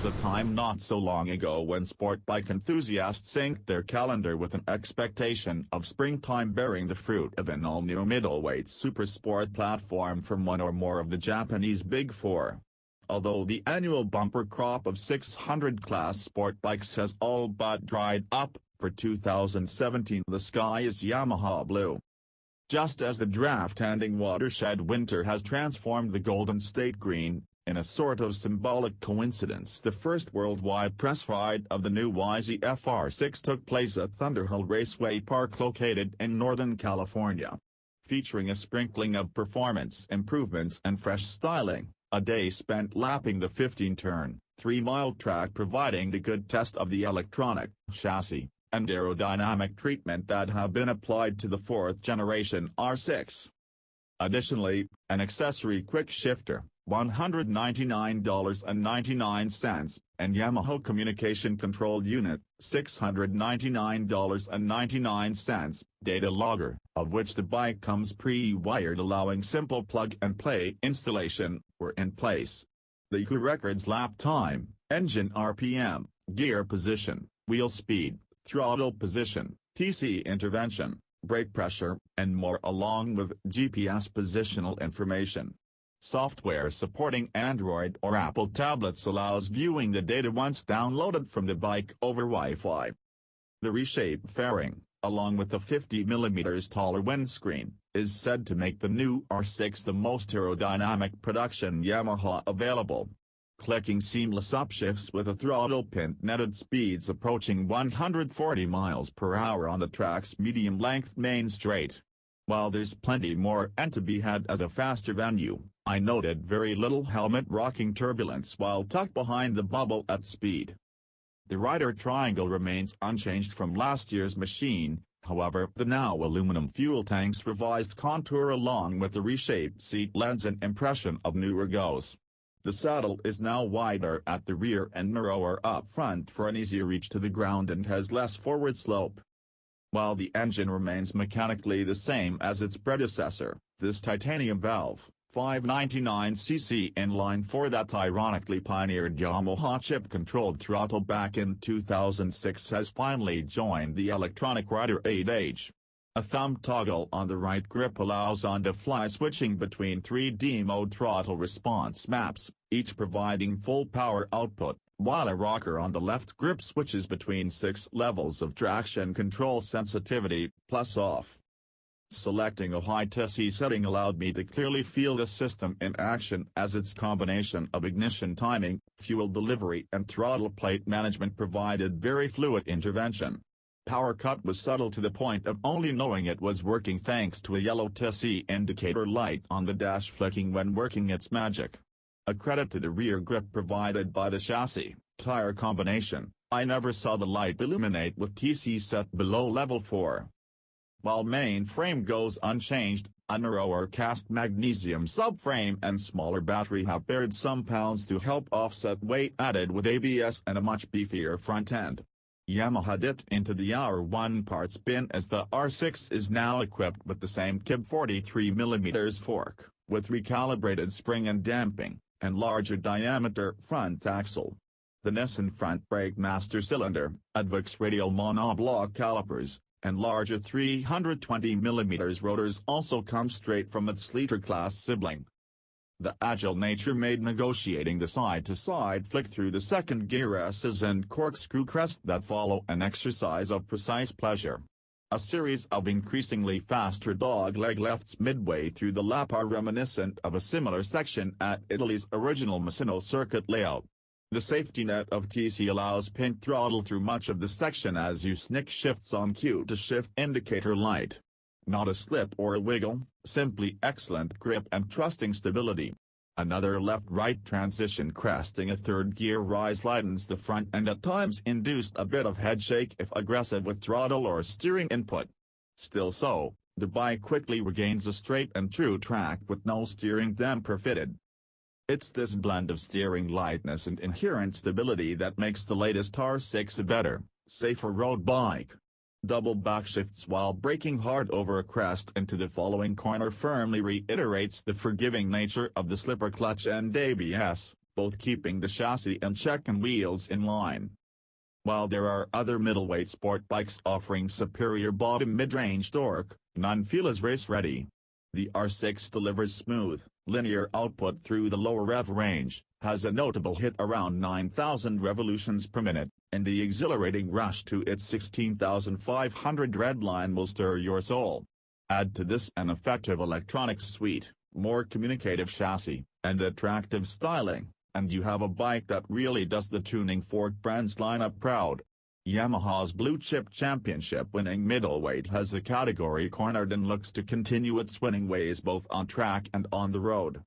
was a time not so long ago when sport bike enthusiasts synced their calendar with an expectation of springtime bearing the fruit of an all-new middleweight supersport platform from one or more of the Japanese Big Four. Although the annual bumper crop of 600-class sport bikes has all but dried up, for 2017 the sky is Yamaha blue. Just as the draft-handing watershed winter has transformed the Golden State green, in a sort of symbolic coincidence the first worldwide press ride of the new YZF-R6 took place at Thunderhill Raceway Park located in Northern California. Featuring a sprinkling of performance improvements and fresh styling, a day spent lapping the 15-turn, 3-mile track providing a good test of the electronic, chassis, and aerodynamic treatment that have been applied to the 4th-generation R6. Additionally, an accessory quick shifter, $199.99, and Yamaha communication control unit, $699.99, data logger, of which the bike comes pre-wired allowing simple plug-and-play installation, were in place. The EU records lap time, engine RPM, gear position, wheel speed, throttle position, TC intervention, brake pressure, and more along with GPS positional information. Software supporting Android or Apple tablets allows viewing the data once downloaded from the bike over Wi-Fi. The reshaped fairing, along with the 50mm taller windscreen, is said to make the new R6 the most aerodynamic production Yamaha available. Clicking seamless upshifts with a throttle pin netted speeds approaching 140 miles per hour on the track's medium-length main straight. While there's plenty more and to be had as a faster venue, I noted very little helmet rocking turbulence while tucked behind the bubble at speed. The rider triangle remains unchanged from last year's machine, however the now aluminum fuel tank's revised contour along with the reshaped seat lends an impression of newer goes. The saddle is now wider at the rear and narrower up front for an easier reach to the ground and has less forward slope. While the engine remains mechanically the same as its predecessor, this titanium valve, 599cc inline-4 that ironically pioneered Yamaha chip-controlled throttle back in 2006 has finally joined the electronic rider aid age. A thumb toggle on the right grip allows on-the-fly switching between 3D mode throttle response maps, each providing full power output, while a rocker on the left grip switches between 6 levels of traction control sensitivity, plus off. Selecting a high TC setting allowed me to clearly feel the system in action as its combination of ignition timing, fuel delivery and throttle plate management provided very fluid intervention. Power cut was subtle to the point of only knowing it was working thanks to a yellow TC indicator light on the dash flicking when working its magic. A credit to the rear grip provided by the chassis, tire combination, I never saw the light illuminate with TC set below level 4. While main frame goes unchanged, a narrower cast magnesium subframe and smaller battery have bared some pounds to help offset weight added with ABS and a much beefier front end. Yamaha dipped into the Hour 1 parts bin as the R6 is now equipped with the same KIB 43mm fork, with recalibrated spring and damping, and larger diameter front axle. The Nissan front brake master cylinder, Advox radial monoblock calipers, and larger 320mm rotors also come straight from its Sleater-class sibling. The agile nature made negotiating the side-to-side flick through the second gear S's and corkscrew crest that follow an exercise of precise pleasure. A series of increasingly faster dogleg lefts midway through the lap are reminiscent of a similar section at Italy's original Misano circuit layout. The safety net of TC allows pin throttle through much of the section as you snick shifts on cue to shift indicator light. Not a slip or a wiggle, simply excellent grip and trusting stability. Another left-right transition cresting a third gear rise lightens the front and at times induced a bit of headshake if aggressive with throttle or steering input. Still so, the bike quickly regains a straight and true track with no steering damper fitted. It's this blend of steering lightness and inherent stability that makes the latest R6 a better, safer road bike. Double backshifts while braking hard over a crest into the following corner firmly reiterates the forgiving nature of the slipper clutch and ABS, both keeping the chassis in check and wheels in line. While there are other middleweight sport bikes offering superior bottom mid-range torque, none feel as race-ready. The R6 delivers smooth, linear output through the lower rev range, has a notable hit around 9,000 revolutions per minute, and the exhilarating rush to its 16,500 redline will stir your soul. Add to this an effective electronics suite, more communicative chassis, and attractive styling, and you have a bike that really does the tuning fork brand's lineup proud. Yamaha's blue-chip championship-winning middleweight has the category cornered and looks to continue its winning ways both on track and on the road.